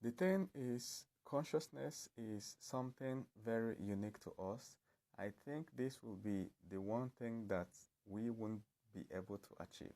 The thing is, consciousness is something very unique to us. I think this will be the one thing that we won't be able to achieve.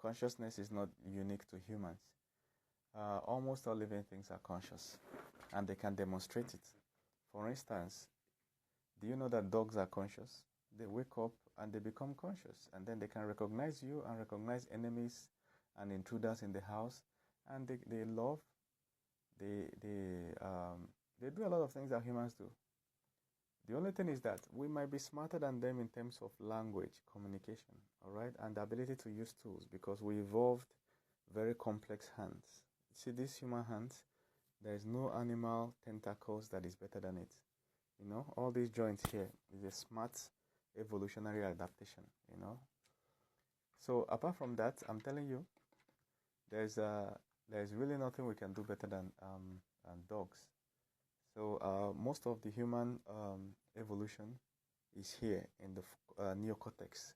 Consciousness is not unique to humans. Almost all living things are conscious, and they can demonstrate it. For instance, do you know that dogs are conscious? They wake up and they become conscious, and then they can recognize you and recognize enemies and intruders in the house, and they love. They do a lot of things that humans do. The only thing is that we might be smarter than them in terms of language, communication, all right, and the ability to use tools, because we evolved very complex hands. See these human hands, there is no animal tentacles that is better than it. You know, all these joints here is a smart evolutionary adaptation, you know. So apart from that, I'm telling you, there's really nothing we can do better than dogs. So most of the human evolution is here in the neocortex,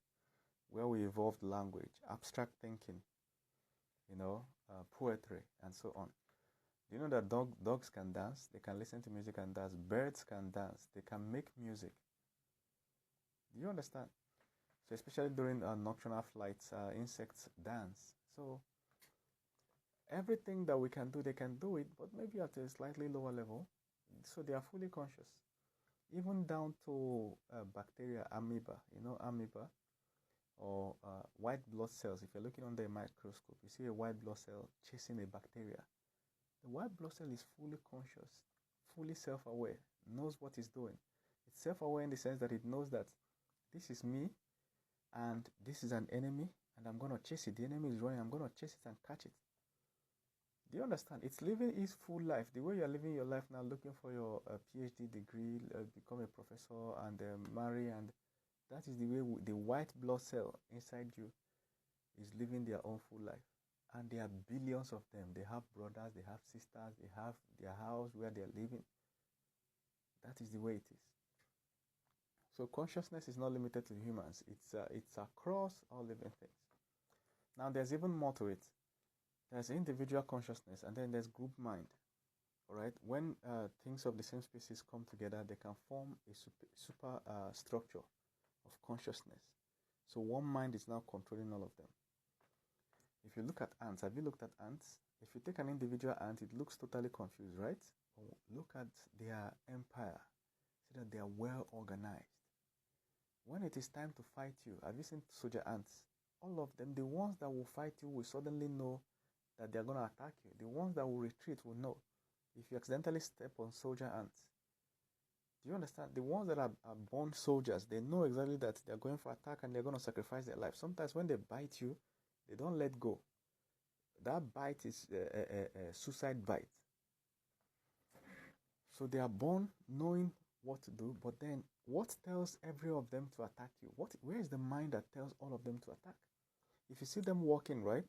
where we evolved language, abstract thinking, you know, poetry, and so on. Do you know that dogs can dance? They can listen to music and dance. Birds can dance. They can make music. Do you understand? So especially during nocturnal flights, insects dance. So everything that we can do, they can do it, but maybe at a slightly lower level. So they are fully conscious. Even down to bacteria, amoeba, you know, amoeba, or white blood cells. If you're looking under a microscope, you see a white blood cell chasing a bacteria. The white blood cell is fully conscious, fully self-aware, knows what it's doing. It's self-aware in the sense that it knows that this is me and this is an enemy and I'm going to chase it. The enemy is running, I'm going to chase it and catch it. Do you understand? It's living its full life. The way you're living your life now, looking for your PhD degree, become a professor and marry, and that is the way the white blood cell inside you is living their own full life. And there are billions of them. They have brothers, they have sisters, they have their house where they're living. That is the way it is. So consciousness is not limited to humans. It's across all living things. Now there's even more to it. There's individual consciousness, and then there's group mind. All right. When things of the same species come together, they can form a super structure of consciousness. So one mind is now controlling all of them. If you look at ants, have you looked at ants? If you take an individual ant, it looks totally confused, right? But look at their empire. See that they are well organized. When it is time to fight you, have you seen soldier ants? All of them, the ones that will fight you will suddenly know that they are going to attack you. The ones that will retreat will know. If you accidentally step on soldier ants, do you understand? The ones that are born soldiers, they know exactly that they are going for attack and they're going to sacrifice their life. Sometimes when they bite you, they don't let go. That bite is a suicide bite. So they are born knowing what to do, but then what tells every of them to attack you? Where is the mind that tells all of them to attack? If you see them walking, right,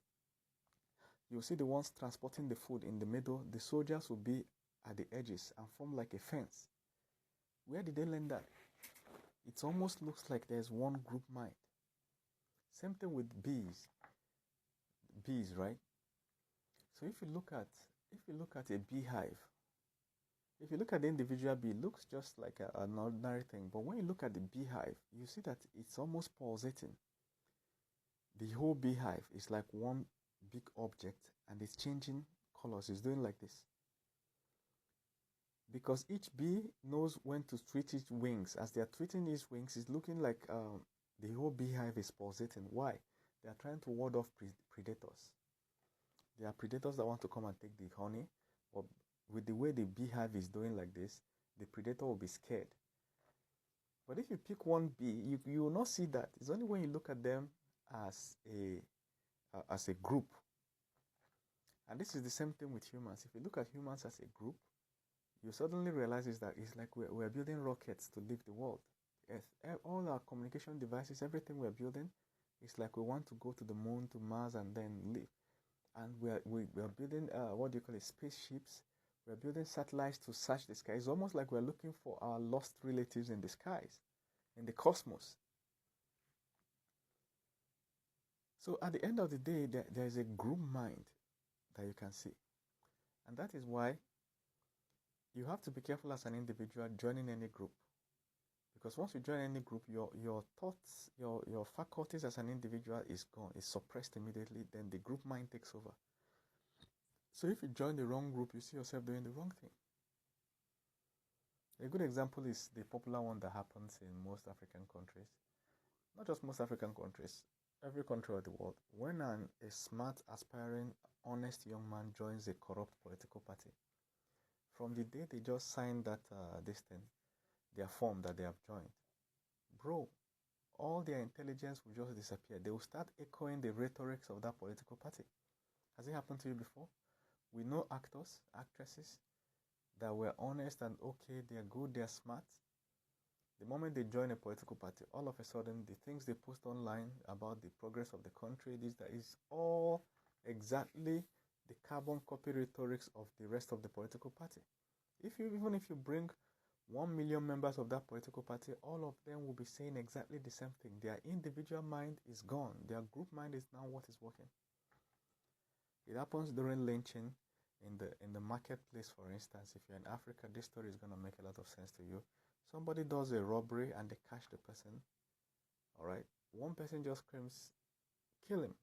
you'll see the ones transporting the food in the middle. The soldiers will be at the edges and form like a fence. Where did they learn that? It almost looks like there's one group mind. Same thing with bees, right? So if you look at a beehive, if you look at the individual bee, it looks just like an ordinary thing. But when you look at the beehive, you see that it's almost pulsating. The whole beehive is like one big object, and it's changing colors. It's doing like this. Because each bee knows when to treat its wings. As they are treating its wings, it's looking like the whole beehive is pulsating. Why? They are trying to ward off predators. There are predators that want to come and take the honey, but with the way the beehive is doing like this, the predator will be scared. But if you pick one bee, you will not see that. It's only when you look at them as a group. And this is the same thing with humans. If you look at humans as a group, you suddenly realize that it's like we're building rockets to leave the world. Yes, all our communication devices, everything we're building, it's like we want to go to the moon, to Mars, and then leave. And we're building, what do you call it, spaceships. We're building satellites to search the sky. It's almost like we're looking for our lost relatives in the skies, in the cosmos. So at the end of the day, there is a group mind that you can see. And that is why you have to be careful as an individual joining any group. Because once you join any group, your thoughts, your faculties as an individual is gone, is suppressed immediately, then the group mind takes over. So if you join the wrong group, you see yourself doing the wrong thing. A good example is the popular one that happens in most African countries. Not just most African countries, every country of the world. When a smart, aspiring, honest young man joins a corrupt political party, from the day they just signed that their form that they have joined, bro, all their intelligence will just disappear. They will start echoing the rhetorics of that political party. Has it happened to you before? We know actors, actresses that were honest and okay, they are good, they are smart. The moment they join a political party, all of a sudden, the things they post online about the progress of the country, that is all exactly the carbon copy rhetorics of the rest of the political party. Even if you bring 1 million members of that political party, all of them will be saying exactly the same thing. Their individual mind is gone. Their group mind is now what is working. It happens during lynching in the marketplace, for instance. If you're in Africa, this story is going to make a lot of sense to you. Somebody does a robbery and they catch the person. All right. One person just screams, kill him.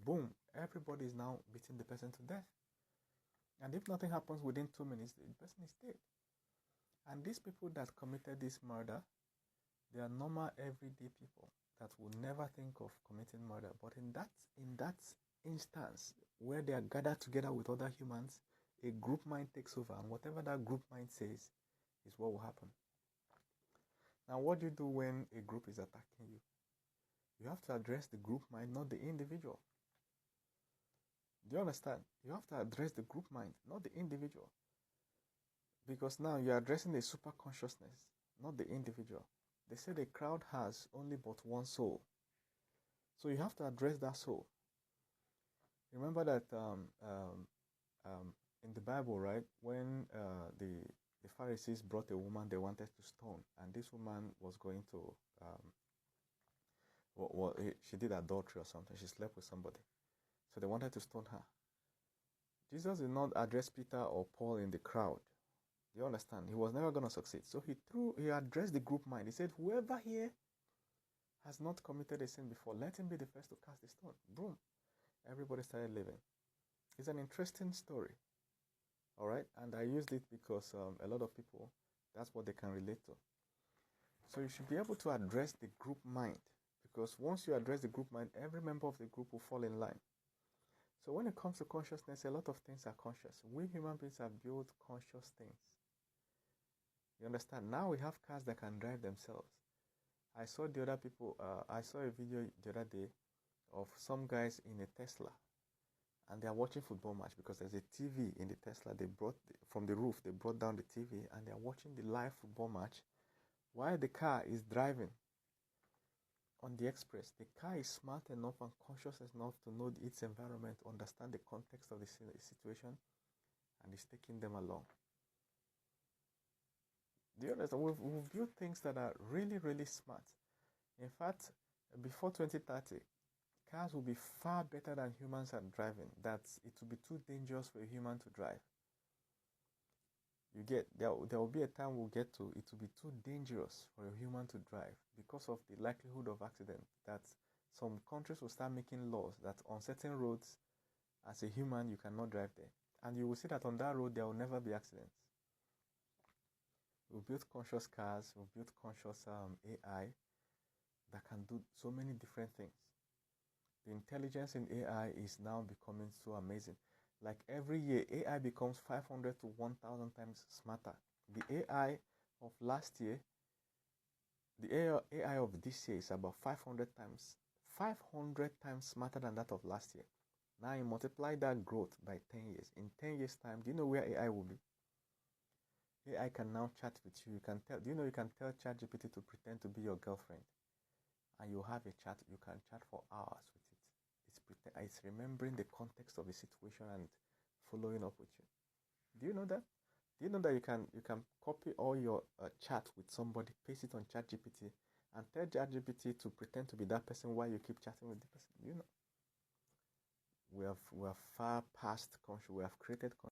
Boom. Everybody is now beating the person to death. And if nothing happens within 2 minutes, the person is dead. And these people that committed this murder, they are normal, everyday people that will never think of committing murder. But in that instance, where they are gathered together with other humans, a group mind takes over, and whatever that group mind says is what will happen. Now, what do you do when a group is attacking you? You have to address the group mind, not the individual. Do you understand? You have to address the group mind, not the individual. Because now you're addressing the super consciousness, not the individual. They say the crowd has only but one soul. So you have to address that soul. Remember that in the Bible, right, when the Pharisees brought a woman they wanted to stone, and this woman was going to, she did adultery or something, she slept with somebody. So they wanted to stone her. Jesus did not address Peter or Paul in the crowd. You understand? He was never going to succeed. So he addressed the group mind. He said, whoever here has not committed a sin before, let him be the first to cast the stone. Boom. Everybody started living. It's an interesting story. All right? And I used it because a lot of people, that's what they can relate to. So you should be able to address the group mind. Because once you address the group mind, every member of the group will fall in line. So when it comes to consciousness, a lot of things are conscious. We human beings have built conscious things. You understand? Now we have cars that can drive themselves. I saw a video the other day of some guys in a Tesla, and they are watching football match because there's a TV in the Tesla. They brought from the roof. They brought down the TV, and they are watching the live football match while the car is driving on the express. The car is smart enough and conscious enough to know its environment, understand the context of the situation, and is taking them along. Do you understand? We've built things that are really, really smart. In fact, before 2030, cars will be far better than humans at driving. It will be too dangerous for a human to drive. There will be a time we'll get to, it will be too dangerous for a human to drive because of the likelihood of accident, that some countries will start making laws that on certain roads, as a human, you cannot drive there. And you will see that on that road, there will never be accidents. We've built conscious cars, we've built conscious AI that can do so many different things. The intelligence in AI is now becoming so amazing. Like every year, AI becomes 500 to 1,000 times smarter. The AI of last year, the AI of this year is about 500 times smarter than that of last year. Now you multiply that growth by 10 years. In 10 years' time, do you know where AI will be? AI can now chat with you. Do you know you can tell ChatGPT to pretend to be your girlfriend, and you'll have a chat. You can chat for hours with it. It's remembering the context of the situation and following up with you. Do you know that? Do you know that you can copy all your chat with somebody, paste it on ChatGPT, and tell ChatGPT to pretend to be that person while you keep chatting with the person? Do you know? We have far past conscious. We have created